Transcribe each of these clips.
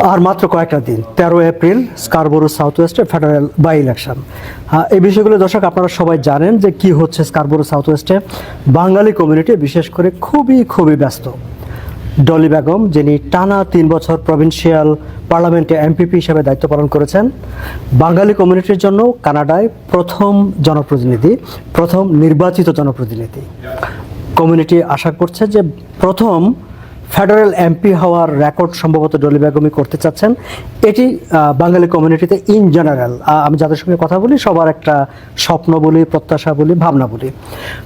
আর মাত্র কয়েকটা দিন 13 এপ্রিল স্কারবোরো সাউথ ওয়েস্টে ফেডারেল বাই ইলেকশন। এই বিষয়গুলো দর্শক আপনারা সবাই জানেন যে কি হচ্ছে স্কারবোরো সাউথ ওয়েস্টে। বাঙালি কমিউনিটি বিশেষ করে খুবই ব্যস্ত। ডলি বেগম, যিনি টানা 3 বছর প্রভিন্সিয়াল পার্লামেন্টে এমপিপি হিসেবে দায়িত্ব পালন করেছেন, বাঙালি কমিউনিটির জন্য কানাডায় প্রথম জনপ্রতিনিধি, প্রথম নির্বাচিত জনপ্রতিনিধি। কমিউনিটি আশা করছে যে প্রথম ফেডারেল এমপি হওয়ার রেকর্ড সম্ভবত ডলি বেগমই করতে চাচ্ছেন। এটি বাঙালি কমিউনিটিতে ইন জেনারেল, আমি যাদের সঙ্গে কথা বলি সবার একটা স্বপ্ন বলি, প্রত্যাশা বলি, ভাবনা বলি।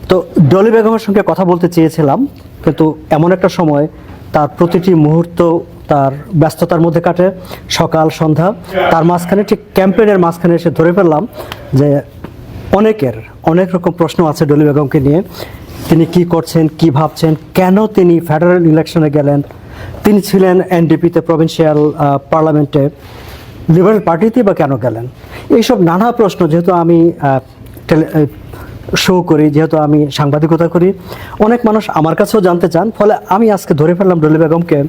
তো ডলি বেগমের সঙ্গে কথা বলতে চেয়েছিলাম, কিন্তু এমন একটা সময় তার প্রতিটি মুহূর্ত তার ব্যস্ততার মধ্যে কাটে, সকাল সন্ধ্যা। তার মাঝখানে ঠিক ক্যাম্পেইনের মাঝখানে এসে ধরে ফেললাম যে অনেক রকম প্রশ্ন আছে ডলি বেগমকে নিয়ে। তিনি কি করছেন, কি ভাবছেন, কেন তিনি ফেডারেল ইলেকশনে গেলেন, তিনি ছিলেন এনডিপিতে প্রভিন্সিয়াল পার্লামেন্টে, লিবারেল পার্টিতে বা কেন গেলেন, এইসব নানা প্রশ্ন। যেহেতু আমি শো করি, যেহেতু আমি সাংবাদিকতা করি, অনেক মানুষ আমার কাছেও জানতে চান। ফলে আমি আজকে ধরে ফেললাম ডলি বেগমকে,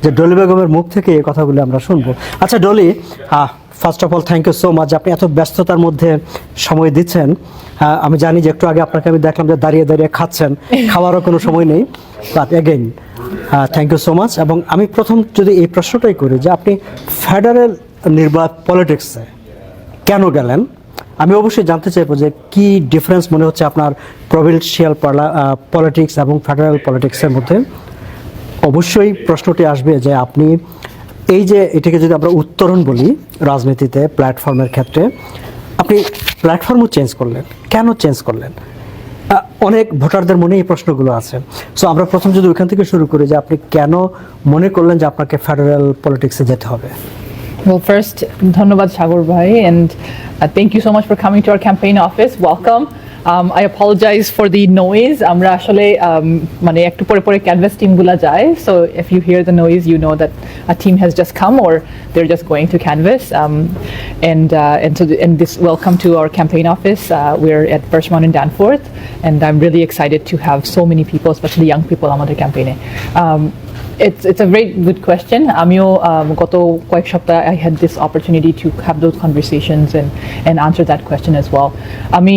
যে ডলি বেগমের মুখ থেকে এই কথাগুলো আমরা শুনবো। আচ্ছা Dolly, first of all thank you so much, আপনি এত ব্যস্ততার মধ্যে সময় দিচ্ছেন। আমি জানি যে একটু আগে আপনাকে আমি দেখলাম যে দাঁড়িয়ে দাঁড়িয়ে খাচ্ছেন, খাওয়ারও কোনো সময় নেই। But again thank you so much. এবং আমি প্রথম যদি এই প্রশ্নটাই করি যে আপনি ফেডারেল পলিটিক্সে কেন গেলেন, আমি অবশ্যই জানতে চাইবো যে কি ডিফারেন্স মনে হচ্ছে আপনার প্রভিন্সিয়াল পলিটিক্স এবং ফেডারেল পলিটিক্সের মধ্যে। অবশ্যই প্রশ্নটি আসবে যে আপনি এই যে এটাকে যদি আমরা উত্তরণ বলি রাজনীতিতে প্ল্যাটফর্মের ক্ষেত্রে, আপনি প্ল্যাটফর্মও চেঞ্জ করলেন, কেন চেঞ্জ করলেন? অনেক ভোটারদের মনে এই প্রশ্নগুলো আছে। সো আমরা প্রথম যদি ওইখান থেকে শুরু করি যে আপনি কেন মনে করলেন যে আপনাকে ফেডারেল পলিটিক্সে যেতে হবে? Well, first, ধন্যবাদ সাগর ভাই, and thank you so much for coming to our campaign office. Welcome. I apologize for the noise. আমরা আসলে মানে একটু পরে canvas team গুলা যায়, so if you hear the noise, you know that a team has just come or they're just going to canvas. And this welcome to our campaign office. We're at Birchmount in Danforth, and I'm really excited to have so many people, especially young people, আমাদের campaign. It's a very good question. আমিও গত কয়েক সপ্তাহ I had this opportunity to have those conversations and answer that question as well. আমি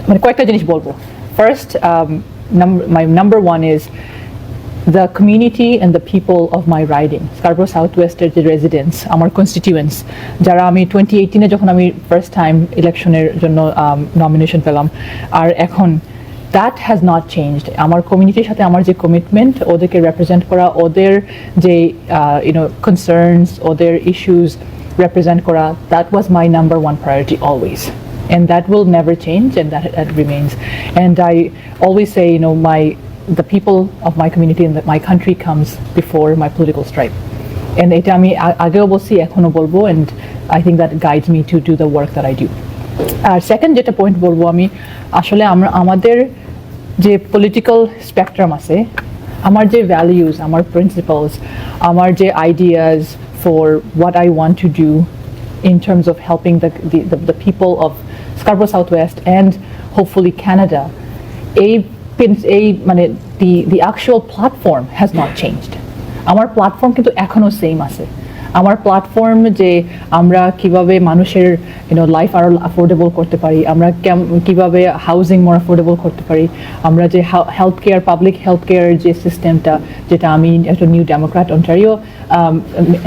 মানে কয়েকটা জিনিস বলবো। First, my number one is the community and the people of my riding, Scarborough Southwestern residents, আমার constituents, যারা আমি 2018 যখন আমি first time ইলেকশনের জন্য nomination পেলাম, আর এখন that has not changed. আমার কমিউনিটির সাথে আমার যে কমিটমেন্ট, ওদেরকে রিপ্রেজেন্ট করা, ওদের যে concerns, ওদের issues represent করা, that was my number one priority always. And that will never change, and that remains. And I always say, the people of my community and my country comes before my political stripe. And এটা আমি আগেও বলছি, এখনো বলবো, and I think that guides me to do the work that I do. আর second যেটা point বলবো আমি, আসলে আমাদের যে পলিটিক্যাল স্পেকট্রাম আছে, আমার যে ভ্যালিউজ, আমার প্রিন্সিপালস, আমার যে ideas for what I want to do in terms of helping the people of Scarborough Southwest and hopefully Canada, the actual platform has not changed. Our platform কিন্তু এখনো same আছে। আমার প্ল্যাটফর্ম যে আমরা কিভাবে মানুষের লাইফ আরো অ্যাফোর্ডেবল করতে পারি, আমরা কিভাবে হাউজিং মোর অ্যাফোর্ডেবল করতে পারি, আমরা যে health care, public health care যে সিস্টেমটা, যেটা আমি একটা নিউ ডেমোক্র্যাট অন্টারিও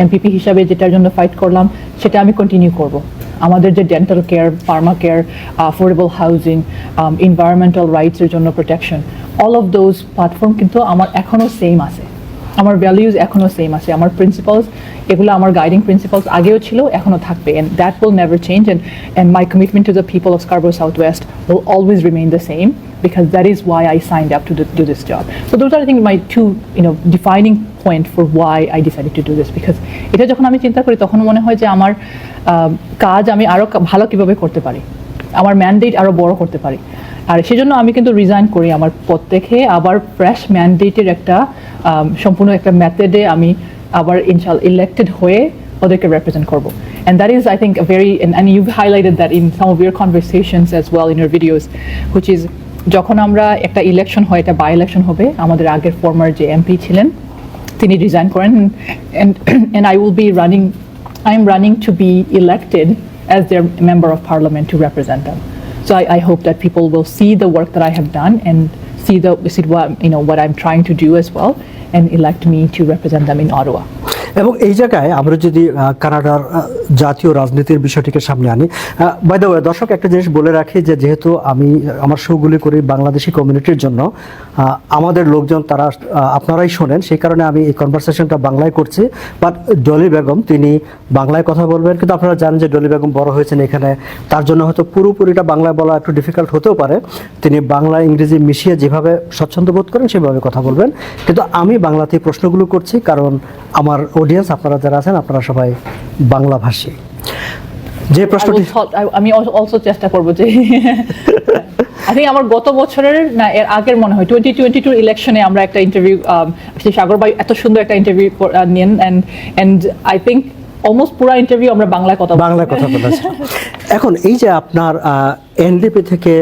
এমপিপি হিসাবে যেটার জন্য ফাইট করলাম, সেটা আমি কন্টিনিউ করব। আমাদের যে dental care, pharma care, affordable housing, environmental রাইটসের জন্য protection, all of those platform কিন্তু আমার এখনও সেম আছে। আমার ভ্যালিউজ এখনো সেম আছে, আমার প্রিন্সিপালস, এগুলো আমার গাইডিং প্রিন্সিপালস আগেও ছিল, এখনো থাকবে, and that will never change, and my commitment to the people of Scarborough Southwest will always remain the same, because that is why I signed up to do this job. So those are, I think, my two defining point for why I decided to do this, because এটা যখন আমি চিন্তা করি তখন মনে হয় যে আমার কাজ আমি আরো ভালো কিভাবে করতে পারি, আমার ম্যান্ডেট আরো বড় করতে পারি। আর সেজন্য আমি কিন্তু রিজাইন করি আমার পদ থেকে, আবার ফ্রেশ ম্যান্ডেটের একটা সম্পূর্ণ একটা মেথডে আমি আবার ইনশাআল্লাহ ইলেক্টেড হয়ে ওদেরকে রিপ্রেজেন্ট করব। And that is, I think, a very, and you've highlighted that in some of your conversations as well in your videos, which is যখন আমরা একটা ইলেকশন হয়, এটা বাই ইলেকশন হবে, আমাদের আগের ফর্মার যে এমপি ছিলেন তিনি রিজাইন করেন and and I am running to be elected as their member of parliament to represent them. So I hope that people will see the work that I have done and see what I'm trying to do as well and elect me to represent them in Ottawa. এবং এই জায়গায় আমরা যদি কানাডার জাতীয় রাজনীতির বিষয়টিকে সামনে আনি, বাই দ্য ওয়ে দর্শক একটা জিনিস বলে রাখি যে যেহেতু আমি আমার শোগুলি করি বাংলাদেশি কমিউনিটির জন্য, আমাদের লোকজন তারা আপনারাই শোনেন, সেই কারণে আমি এই কনভারসেশনটা বাংলায় করছি। বাট ডলি বেগম তিনি বাংলায় কথা বলবেন, কিন্তু আপনারা জানেন যে ডলি বেগম বড় হয়েছেন এখানে, তার জন্য হয়তো পুরোপুরিটা বাংলায় বলা একটু ডিফিকাল্ট হতেও পারে। তিনি বাংলা ইংরেজি মিশিয়ে যেভাবে স্বচ্ছন্দ বোধ করেন সেভাবে কথা বলবেন, কিন্তু আমি বাংলাতেই প্রশ্নগুলো করছি কারণ আমার অডিয়েন্স আপনারা যারা আছেন আপনারা সবাই বাংলাভাষী। যে প্রশ্নটি আমি অলসো চেষ্টা করব যে I think আমার গত বছরের না এর আগের মনে হয় 2022 ইলেকশনে আমরা একটা ইন্টারভিউ সাগর ভাই এত সুন্দর একটা ইন্টারভিউ নেন and I think অলমোস্ট পুরো ইন্টারভিউ আমরা বাংলায় কথা বলেছি। এখন এই যে আপনার এনডিপি থেকে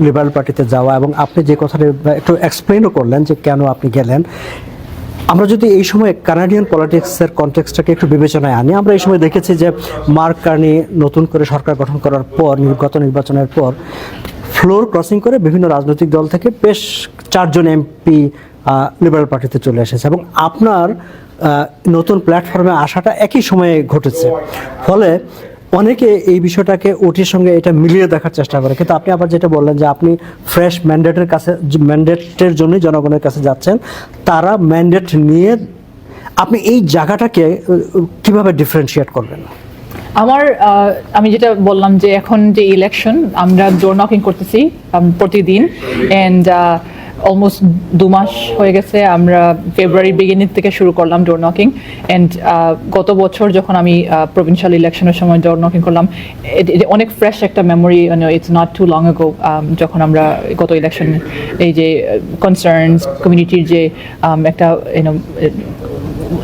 লিবারেল পার্টিতে যাওয়া এবং আপনি যে কথাটা একটু এক্সপ্লেইনও করলেন যে কেন আপনি গেলেন, আমরা যদি এই সময় কানাডিয়ান পলিটিক্সের কনটেক্সটটাকে একটু বিবেচনায় আনি, আমরা এই সময় দেখেছি যে মার্ক কার্নি নতুন করে সরকার গঠন করার পর গত নির্বাচনের পর ফ্লোর ক্রসিং করে বিভিন্ন রাজনৈতিক দল থেকে বেশ 4 জন এমপি লিবারেল পার্টিতে চলে এসেছে এবং আপনার নতুন প্ল্যাটফর্মে আসাটা একই সময়ে ঘটেছে। ফলে অনেকে এই বিষয়টাকে ওটির সঙ্গে এটা মিলিয়ে দেখার চেষ্টা করে, কিন্তু আপনি আবার যেটা বললেন যে আপনি ফ্রেশ ম্যান্ডেটের জন্যই জনগণের কাছে যাচ্ছেন, তারা ম্যান্ডেট নিয়ে আপনি এই জায়গাটাকে কিভাবে ডিফারেন্সিয়েট করবেন? আমি যেটা বললাম যে এখন যে ইলেকশন আমরা ডোর নকিং করতেছি প্রতিদিন এন্ড অলমোস্ট 2 মাস হয়ে গেছে, আমরা ফেব্রুয়ারি বিগিনিং থেকে শুরু করলাম ডোর নকিং এন্ড গত বছর যখন আমি প্রভিন্সিয়াল ইলেকশনের সময় ডোর নকিং করলাম অনেক ফ্রেশ একটা memory, it's not too long ago যখন আমরা গত ইলেকশন এই যে কনসার্নস কমিউনিটির যে একটা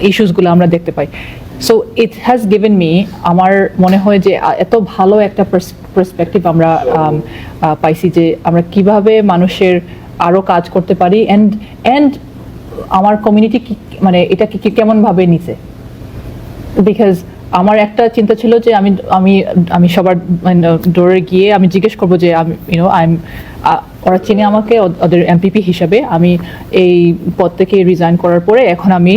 ইস্যুসগুলো আমরা দেখতে পাই। So it has given me, আমার মনে হয় যে এত ভালো একটা পার্সপেক্টিভ আমরা পাইছি যে আমরা কিভাবে মানুষের আরও কাজ করতে পারি অ্যান্ড আমার কমিউনিটি মানে এটা কেমনভাবে নিছে। বিকজ আমার একটা চিন্তা ছিল যে আমি সবার ডোরে গিয়ে আমি জিজ্ঞেস করবো যে ওরা চিনে আমাকে ওদের এমপিপি হিসাবে, আমি এই পদ থেকে রিজাইন করার পরে এখন আমি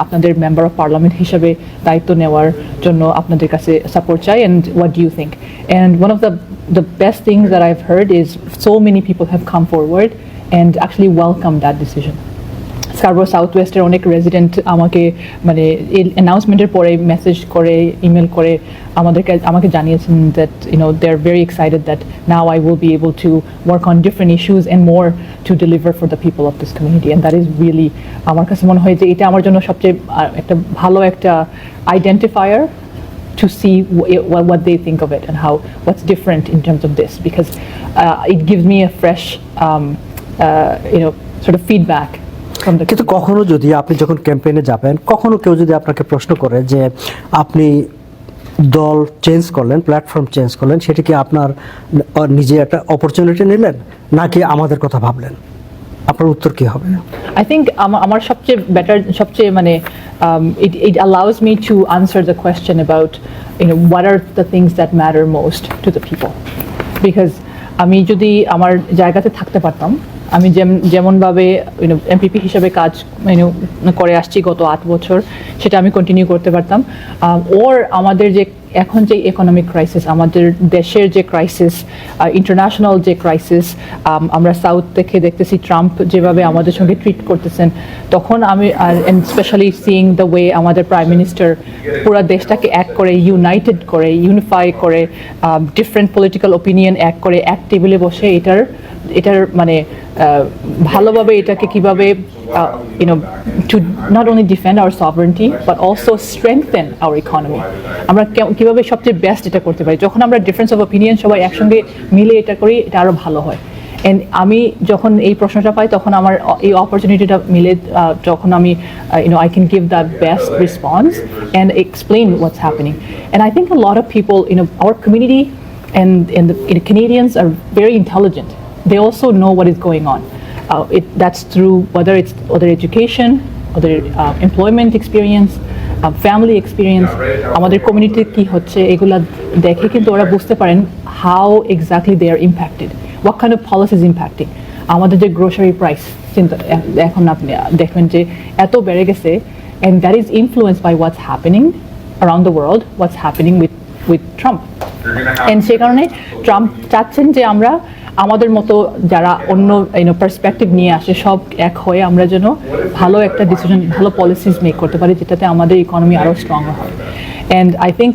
আপনাদের মেম্বার অফ পার্লামেন্ট হিসাবে দায়িত্ব নেওয়ার জন্য আপনাদের কাছে সাপোর্ট চাই, and what do you think? And one of the best things that I've heard is so many people have come forward and actually welcome that decision. Scarborough south ওয়েস্টের অনেক resident আমাকে মানে এই অ্যানাউন্সমেন্টের পরে মেসেজ করে email করে আমাকে জানিয়েছেন that they are very excited that now I will be able to work on different issues and more to deliver for the people of this community, and that is really আমার কাছে মনে হয় যে এটা আমার জন্য সবচেয়ে একটা ভালো একটা identifier to see what they think of it and what's different in terms of this, because it gives me a fresh sort of feedback. কিন্তু কখনো যদি আপনি যখন ক্যাম্পেইনে যাবেন, কখনো কেউ যদি আপনাকে প্রশ্ন করে যে আপনি দল চেঞ্জ করলেন, প্ল্যাটফর্ম চেঞ্জ করলেন, সেটা কি আপনার নিজে একটা অপরচুনিটি নিলেন নাকি আমাদের কথা ভাবলেন, আপনার উত্তর কি হবে? I think আমার সবচেয়ে বেটার সবচেয়ে মানে it allows me to answer the question about what are the things that matter most to the people, because আমি যদি আমার জায়গাতে থাকতে পারতাম, আমি যেমনভাবে এমপিপি হিসাবে কাজ করে আসছি গত 8 বছর, সেটা আমি কন্টিনিউ করতে পারতাম, ওর আমাদের যে এখন যে ইকোনমিক ক্রাইসিস, আমাদের দেশের যে ক্রাইসিস, ইন্টারন্যাশনাল যে ক্রাইসিস, আমরা সাউথ থেকে দেখতেছি ট্রাম্প যেভাবে আমাদের সঙ্গে ট্রিট করতেছেন, তখন আমি and specially seeing the way আমাদের প্রাইম মিনিস্টার পুরো দেশটাকে এক করে ইউনাইটেড করে ইউনিফাই করে ডিফারেন্ট পলিটিক্যাল ওপিনিয়ন এক করে এক টেবিলে বসে এটার মানে ভালোভাবে এটাকে কিভাবে to not only defend our sovereignty but also strengthen our economy, আমরা কিভাবে সবচেয়ে বেস্ট এটা করতে পারি। যখন আমরা ডিফারেন্স অফ ওপিনিয়ন সবাই একসঙ্গে মিলে এটা করি, এটা আরও ভালো হয়। অ্যান্ড আমি যখন এই প্রশ্নটা পাই তখন আমার এই অপরচুনিটিটা মিলে, যখন আমি I can give the best response and explain what's happening. And I think a lot of people, our community and the Canadians are very intelligent. They also know what is going on. That's through whether it's other education, ওদের employment experience, family experience, আমাদের community কী হচ্ছে এগুলা দেখে কিন্তু ওরা বুঝতে পারেন how exactly they are impacted, what kind of policies impacting. আমাদের যে গ্রোসারি প্রাইস চিন্তা এখন আপনি দেখবেন যে এত বেড়ে গেছে, and that is influenced by what's happening around the world, what's happening with Trump. And সে কারণে ট্রাম্প চাচ্ছেন যে আমরা আমাদের মতো যারা অন্য পার্সপেক্টিভ নিয়ে আসে সব এক হয়ে আমরা যেন ভালো একটা ডিসিশন, ভালো পলিসিস মেক করতে পারি যেটাতে আমাদের ইকোনমি আরও স্ট্রঙ্গার হয়। And I think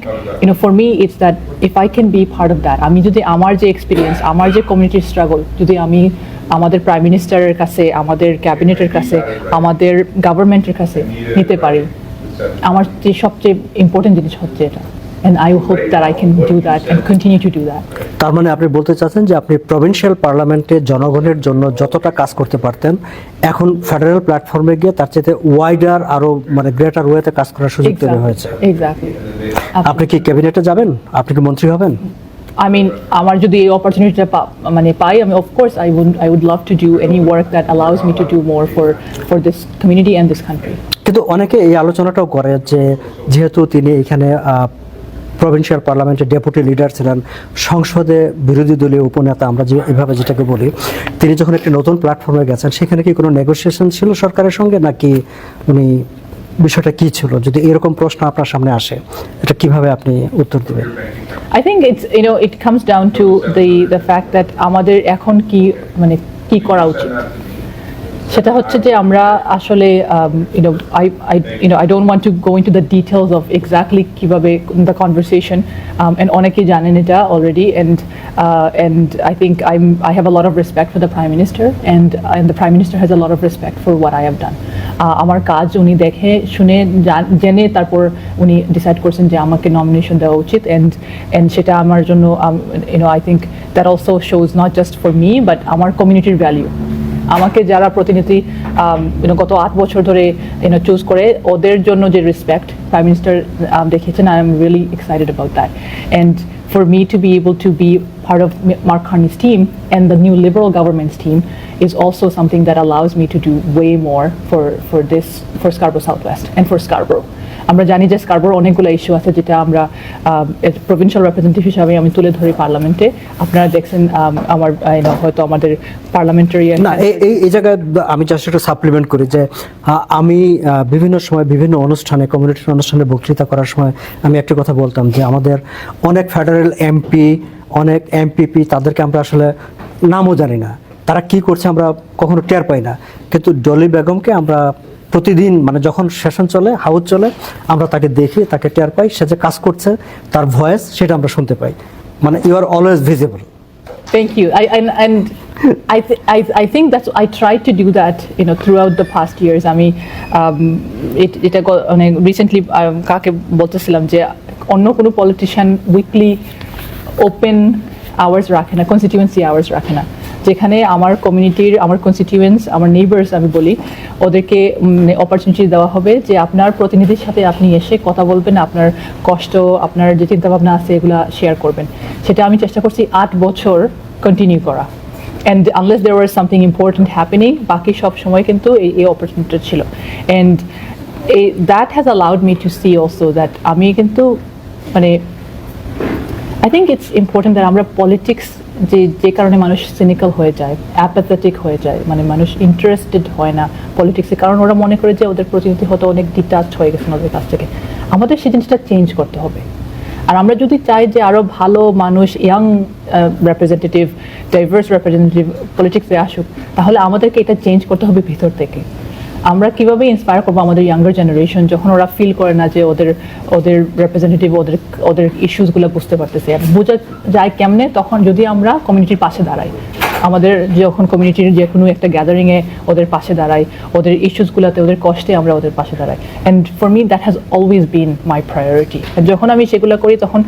for me it's that if I can be part of that, আমি যদি আমার যে এক্সপিরিয়েন্স, আমার যে কমিউনিটির স্ট্রাগল যদি আমি আমাদের প্রাইম মিনিস্টারের কাছে, আমাদের ক্যাবিনেটের কাছে, আমাদের গভর্নমেন্টের কাছে নিতে পারি, আমার যে সবচেয়ে ইম্পর্টেন্ট জিনিস হচ্ছে এটা। And I hope that I can do that and continue to do that. তার মানে আপনি বলতে চাচ্ছেন যে আপনি প্রভিন্সিয়াল পার্লামেন্টে জনগণের জন্য যতটা কাজ করতে পারতেন এখন ফেডারেল প্ল্যাটফর্মে গিয়ে তার চেয়ে ওয়াইডার আরো মানে গ্রেটার ওয়েতে কাজ করার সুযোগ তৈরি হয়েছে। Exactly. আপনি কি ক্যাবিনেটে যাবেন? আপনি কি মন্ত্রী হবেন? I mean, আমার যদি এই অপরচুনিটিটা মানে পাই, আমি of course I would love to do any work that allows me to do more for this community and this country. কিন্তু অনেকে এই আলোচনাটাও করে যে যেহেতু তিনি এখানে প্রভিন্সিয়াল পার্লামেন্টের ডেপুটি লিডার ছিলেন, সংসদে বিরোধী দলীয় উপনেতা আমরা যে এভাবে যেটাকে বলি, তিনি যখন একটি নতুন প্ল্যাটফর্মে গেছেন সেখানে কি কোনো নেগোসিয়েশন ছিল সরকারের সঙ্গে, নাকি উনি বিষয়টা কি ছিল? যদি এরকম প্রশ্ন আপনার সামনে আসে এটা কিভাবে আপনি উত্তর দেবেন? I think it's it comes down to the fact that আমাদের এখন কি করা উচিত সেটা হচ্ছে যে আমরা আসলে I don't want to go into the details of exactly কিভাবে the conversation and অনেকেই জানেন এটা already, and I think I have a lot of respect for the Prime Minister, and the Prime Minister has a lot of respect for what I have done. আমার কাজ উনি দেখে শুনে জেনে তারপর উনি ডিসাইড করছেন যে আমাকে নমিনেশন দেওয়া উচিত, and সেটা আমার জন্য I think that also shows not just for me but আমার কমিউনিটির ভ্যালিউ। আমাকে যারা প্রতিনিধি গত 8 বছর ধরে চুজ করে ওদের জন্য যে রেসপেক্ট প্রাইম মিনিস্টার দেখিয়েছেন, I am really excited about that. And for me to be able to be part of Mark Carney's team and the new Liberal government's team is also something that allows me to do way more for Scarborough Southwest and for Scarborough. আমরা জানি যে Scarborough অনেকগুলো issue আছে যেটা আমরা provincial representative হিসাবে আমি তুলে ধরি পার্লামেন্টে। আপনারা দেখছেন আমার হয়তো আমাদের পার্লামেন্টারি না এই জায়গায় আমি জাস্ট একটু সাপ্লিমেন্ট করি যে আমি বিভিন্ন সময় বিভিন্ন অনুষ্ঠানে কমিউনিটির অনুষ্ঠানে বক্তৃতা করার সময় আমি একটা কথা বলতাম যে আমাদের অনেক ফেডারেল এমপি, অনেক এমপিপি, তাদেরকে আমরা আসলে নামও জানি না, তারা কি করছে আমরা কখনো টের পাই না, কিন্তু ডলি বেগমকে আমরা প্রতিদিন মানে যখন সেশন চলে, হাউস চলে, আমরা তাকে দেখি, তাকে টের পাই, সে যে কাজ করছে, তার ভয়েস সেটা আমরা শুনতে পাই, মানে you are always visible. Thank you. I think that's I tried to do that throughout the past years. আমি এটা রিসেন্টলি কাকে বলতেছিলাম যে অন্য কোনো পলিটিশিয়ান উইকলি ওপেন আওয়ার্স রাখে না, কনস্টিটিউয়েন্সি আওয়ার্স রাখে না, যেখানে আমার কমিউনিটির, আমার কনস্টিটিউয়েন্টস, আমার নেইবার্স আমি বলি, ওদেরকে অপরচুনিটি দেওয়া হবে যে আপনার প্রতিনিধির সাথে আপনি এসে কথা বলবেন, আপনার কষ্ট, আপনার যে চিন্তাভাবনা আছে এগুলো শেয়ার করবেন। সেটা আমি চেষ্টা করছি 8 বছর কন্টিনিউ করা, and unless there was something important happening, বাকি সব সময় কিন্তু এই অপরচুনিটি ছিল। And that has allowed me to see also that আমি কিন্তু I think it's important that আমরা পলিটিক্স যে কারণে মানুষ সিনিক্যাল হয়ে যায়, অ্যাপাথেটিক হয়ে যায়, মানে মানুষ ইন্টারেস্টেড হয় না পলিটিক্সে, কারণ ওরা মনে করে যে ওদের প্রতিনিধি হয়তো অনেক ডিটাচ হয়ে গেছেন ওদের কাছ থেকে। আমাদের সেই জিনিসটা চেঞ্জ করতে হবে। আর আমরা যদি চাই যে আরও ভালো মানুষ, ইয়াং রিপ্রেজেন্টেটিভ, ডাইভার্স রিপ্রেজেন্টেটিভ পলিটিক্সে আসুক, তাহলে আমাদেরকে এটা চেঞ্জ করতে হবে ভিতর থেকে। আমরা কিভাবে ইন্সপায়ার করবো আমাদের ইয়াঙ্গার জেনারেশন যখন ওরা ফিল করে না যে ওদের রিপ্রেজেন্টেটিভ ওদের ইস্যুসগুলো বুঝতে পারতেছে, বোঝা যায় কেমনে? তখন যদি আমরা কমিউনিটির পাশে দাঁড়াই, আমাদের যখন কমিউনিটির যে কোনো একটা গ্যাদারিংয়ে ওদের পাশে দাঁড়াই, ওদের ইস্যুসগুলোতে, ওদের কষ্টে আমরা ওদের পাশে দাঁড়াই। And for me that has always been my priority. যখন আমি সেগুলো করি তখন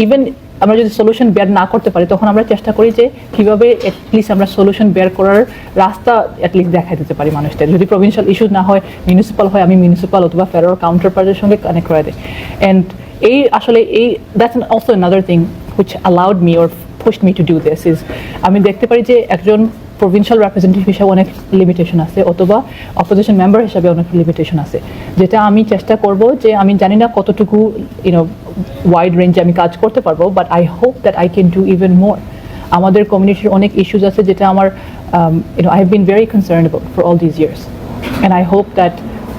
ইভেন আমরা যদি সলিউশন বের না করতে পারি তখন আমরা চেষ্টা করি যে কীভাবে অ্যাটলিস্ট আমরা সলিউশন বের করার রাস্তা অ্যাটলিস্ট দেখাই দিতে পারি মানুষদের। যদি প্রভিন্সিয়াল ইস্যু না হয়, মিউনিসিপ্যাল হয়, আমি মিউনিসিপ্যাল অথবা ফেডারেল কাউন্টার পার্টের সঙ্গে কানেক্ট করে দিই। And that's also another thing which allowed me or pushed me to do this is আমি দেখতে পারি যে একজন প্রভিনশিয়াল রিপ্রেজেন্টেটিভ হিসাবে অনেক লিমিটেশন আছে অথবা অপোজিশন মেম্বার হিসাবে অনেক লিমিটেশন আছে, যেটা আমি চেষ্টা করব যে আমি জানি না কতটুকু ওয়াইড রেঞ্জে আমি কাজ করতে পারবো, but I hope that I can do even more. আমাদের কমিউনিটির অনেক ইস্যুস আছে যেটা আমার I have been very concerned about for all this years, and I hope that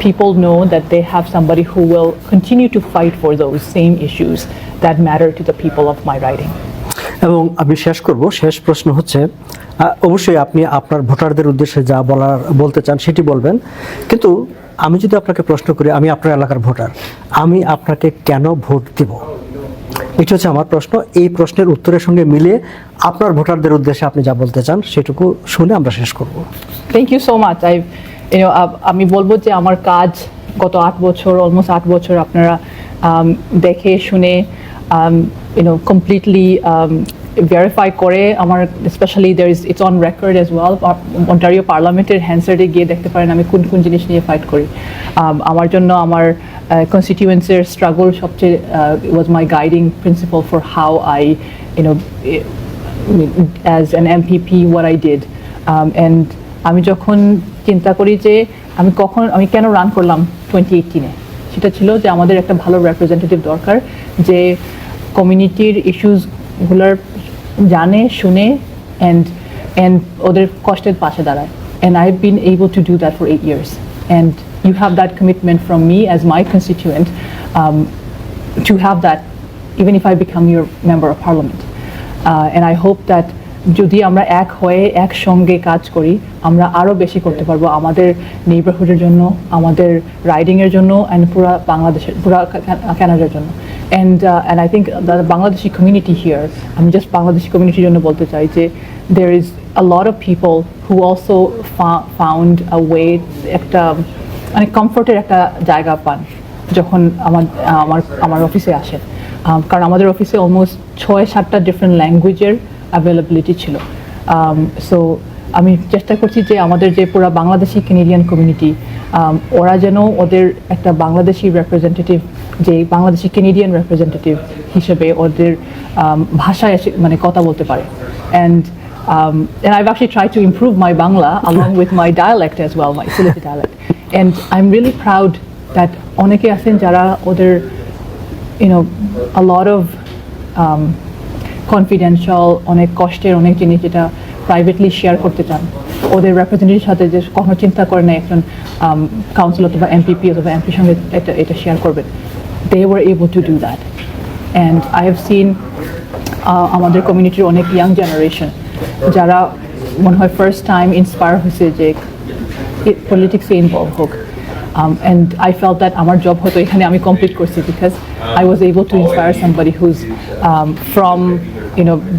people know that they have somebody who will continue to fight for those same issues that matter to the people of my riding. এবং আমি শেষ প্রশ্ন হচ্ছে, অবশ্যই আপনি আপনার ভোটারদের উদ্দেশ্যে যা বলতে চান সেটি বলবেন, কিন্তু আমি যদি আপনাকে প্রশ্ন করি, আমি আপনার এলাকার ভোটার, আমি আপনাকে কেন ভোট দিব, এটা হচ্ছে আমার প্রশ্ন। এই প্রশ্নের উত্তরের সঙ্গে মিলিয়ে আপনার ভোটারদের উদ্দেশ্যে আপনি যা বলতে চান সেটুকু শুনে আমরা শেষ করব। Thank you so much. আমি বলবো যে আমার কাজ গত 8 বছর, অলমোস্ট 8 বছর আপনারা দেখে শুনে কমপ্লিটলি ভেরিফাই করে আমার, specially it's on record as well, Ontario পার্লামেন্টের হ্যান্সারে গিয়ে দেখতে পারেন আমি কোন কোন জিনিস নিয়ে ফাইট করি। আমার জন্য আমার কনস্টিটিউয়েন্সির স্ট্রাগল সবচেয়ে was my guiding principle for how I as an MPP what I did. And আমি যখন চিন্তা করি যে আমি কেন রান করলাম 2018-এ, সেটা ছিল যে আমাদের একটা ভালো রিপ্রেজেন্টেটিভ দরকার যে কমিউনিটির ইস্যুসগুলোর জানে শুনে অ্যান্ড ওদের কষ্টের পাশে দাঁড়ায়। And I've been able to do that for 8 years. And you have that commitment from me as my constituent to have that even if I become your member of parliament. And I hope that যদি আমরা এক হয়ে একসঙ্গে কাজ করি, আমরা আরও বেশি করতে পারবো আমাদের নেইবারহুডের জন্য, আমাদের রাইডিংয়ের জন্য, অ্যান্ড পুরা বাংলাদেশের, পুরা কানাডার জন্য। And I think the Bangladeshi community here, আমি জাস্ট বাংলাদেশি কমিউনিটির জন্য বলতে চাই যে there is a lot of people who also found a way, একটা মানে কমফোর্টের একটা জায়গা পান যখন আমার অফিসে আসেন, কারণ আমাদের অফিসে অলমোস্ট 6-7টা ডিফারেন্ট ল্যাঙ্গুয়েজের অ্যাভেলেবিলিটি ছিল। সো আমি চেষ্টা করছি যে আমাদের যে পুরো বাংলাদেশি কানাডিয়ান কমিউনিটি, ওরা যেন ওদের একটা বাংলাদেশি রিপ্রেজেন্টেটিভ, যে বাংলাদেশি কানাডিয়ান রিপ্রেজেন্টেটিভ হিসেবে ওদের ভাষায় মানে কথা বলতে পারে। And I've actually tried to improve my Bangla along with my dialect as well, my Sylheti dialect. And I'm really proud that oneke achen jara oder a lot of confidential onek koshter onek jinish jeta privately share korte chan ওদের representative সাথে যে কখনো চিন্তা করে না একজন councillor অথবা MPP অথবা এমপির সঙ্গে এটা শেয়ার করবেন, they were able to do that. And I have seen আমাদের কমিউনিটির অনেক ইয়াং জেনারেশন যারা মনে হয় ফার্স্ট টাইম ইন্সপায়ার হয়েছে যে পলিটিক্সে ইনভলভ হোক, and I felt that আমার জব হয়তো এখানে আমি কমপ্লিট করছি because I was able to inspire somebody who's from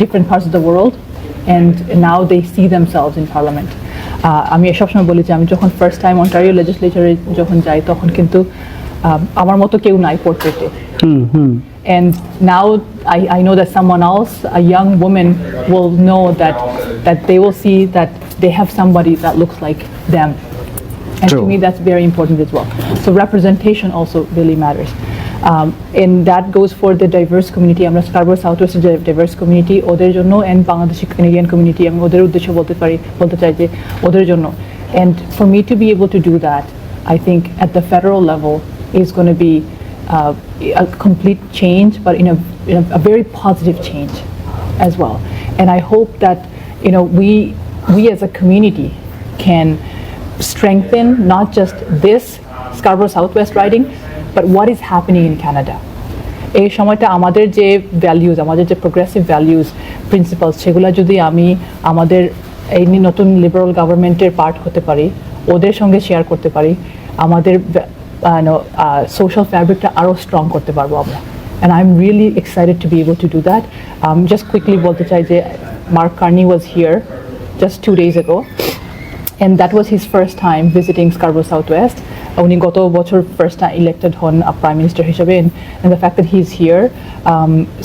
different parts of the world and now they see themselves in parliament. আমি সবসময় বলি যে আমি যখন ফার্স্ট টাইম অন্টারিও লেজিসলেচারে যখন যাই তখন কিন্তু আমার মতো কেউ নাই পোর্ট্রেটে, and now I know that someone else, a young woman, will know that they will see that they have somebody that looks like them, and True. to me that's very important as well. So representation also really matters, and that goes for the diverse community. আমরা Scarborough Southwest diverse community ওদের জন্য, and Bangladeshi Canadian community আমি ওদের উদ্দেশ্যে বলতে চাই যে ওদের জন্য, and for me to be able to do that, I think at the federal level is going to be a complete change, but in a very positive change as well. And I hope that we as a community can strengthen not just this Scarborough Southwest riding, but what is happening in Canada. এই সময়টা আমাদের যে values, আমাদের যে progressive values principles, সেগুলো যদি আমি আমাদের এই নতুন লিবারাল গভর্নমেন্টের পার্ট হতে পারি, ওদের সঙ্গে শেয়ার করতে পারি, আমাদের social fabricটা আরো স্ট্রং করতে পারবো আমরা, and I'm really excited to be able to do that. Just quickly বলতে চাই যে Mark Carney was here just 2 days ago, and that was his first time visiting Scarborough Southwest. উনি গত বছর ফার্স্ট টাইম ইলেক্টেড হন prime minister হিসেবে, and the fact that he is here,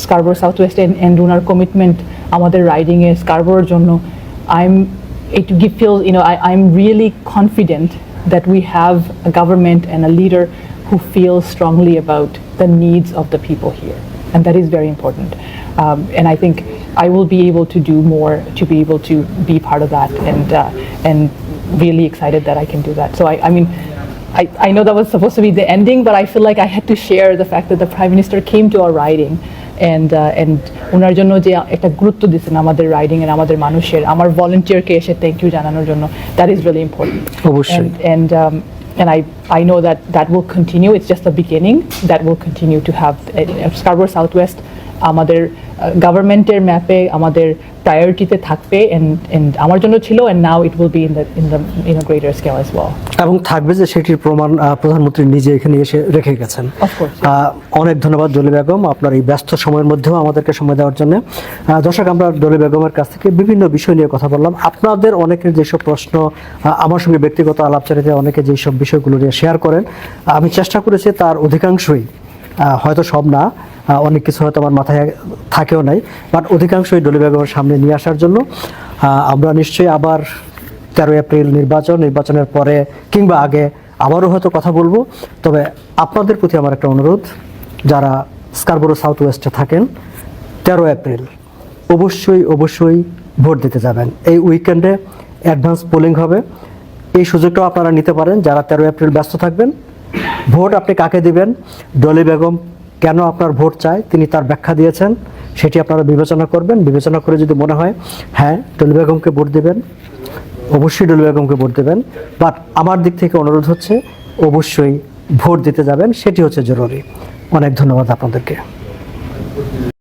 Scarborough Southwest and owner commitment আমাদের রাইডিংয়ে স্কারবোরোর জন্য, I'm really confident that we have a government and a leader who feels strongly about the needs of the people here, and that is very important. And I think I will be able to do more to be able to be part of that, and really excited that I can do that. So I mean, I know that was supposed to be the ending, but I feel like I had to share the fact that the Prime Minister came to our riding and ওনার জন্য যে একটা গুরুত্ব দিয়েছেন আমাদের riding এর আমাদের মানুষের আমার ভলান্টিয়ারকে এসে থ্যাংক ইউ জানানোর জন্য, দ্যাট ইজ রিয়েলি ইম্পর্টেন্ট। অবশ্যই। And I know that will continue. It's just the beginning. That will continue to have Scarborough Southwest আমাদের গভর্নমেন্টের ম্যাপে আমাদের প্রায়োরিটিতে থাকবে, and আমার জন্য ছিল, and now it will be in a greater scale as well. এবং থাকবে যে সেটির প্রমাণ প্রধানমন্ত্রী নিজে এখানে এসে রেখে গেছেন। Of course. অনেক ধন্যবাদ ডলি বেগম, আপনার এই ব্যস্ত সময়ের মধ্যেও আমাদেরকে সময় দেওয়ার জন্য। দর্শক, আমরা ডলি বেগমের কাছ থেকে বিভিন্ন বিষয় নিয়ে কথা বললাম। আপনাদের অনেকের যেসব প্রশ্ন আমার সঙ্গে ব্যক্তিগত আলাপচারিতায় অনেকে যেসব বিষয়গুলো নিয়ে শেয়ার করেন, আমি চেষ্টা করেছি তার অধিকাংশই, হয়তো সব না, অনেক কিছু হয়তো আমার মাথায় থাকেও নাই, বাট অধিকাংশই ডলি বেগমের সামনে নিয়ে আসার জন্য আমরা নিশ্চয়ই আবার 13 এপ্রিল নির্বাচনের পরে কিংবা আগে আবারও হয়তো কথা বলবো। তবে আপনাদের প্রতি আমার একটা অনুরোধ, যারা স্কারবোরো সাউথ ওয়েস্টে থাকেন, 13 এপ্রিল অবশ্যই ভোট দিতে যাবেন। এই উইকেন্ডে অ্যাডভান্স পোলিং হবে, এই সুযোগটাও আপনারা নিতে পারেন। যারা 13 এপ্রিল ব্যস্ত থাকবেন, ভোট আপনি কাকে দিবেন, ডলি বেগম কেন আপনার ভোট চায় তিনি তার ব্যাখ্যা দিয়েছেন, সেটি আপনারা বিবেচনা করবেন। বিবেচনা করে যদি মনে হয় হ্যাঁ ডলি বেগমকে ভোট দেবেন, অবশ্যই ডলি বেগমকে ভোট দেবেন। বাট আমার দিক থেকে অনুরোধ হচ্ছে অবশ্যই ভোট দিতে যাবেন, সেটি হচ্ছে জরুরি। অনেক ধন্যবাদ আপনাদেরকে।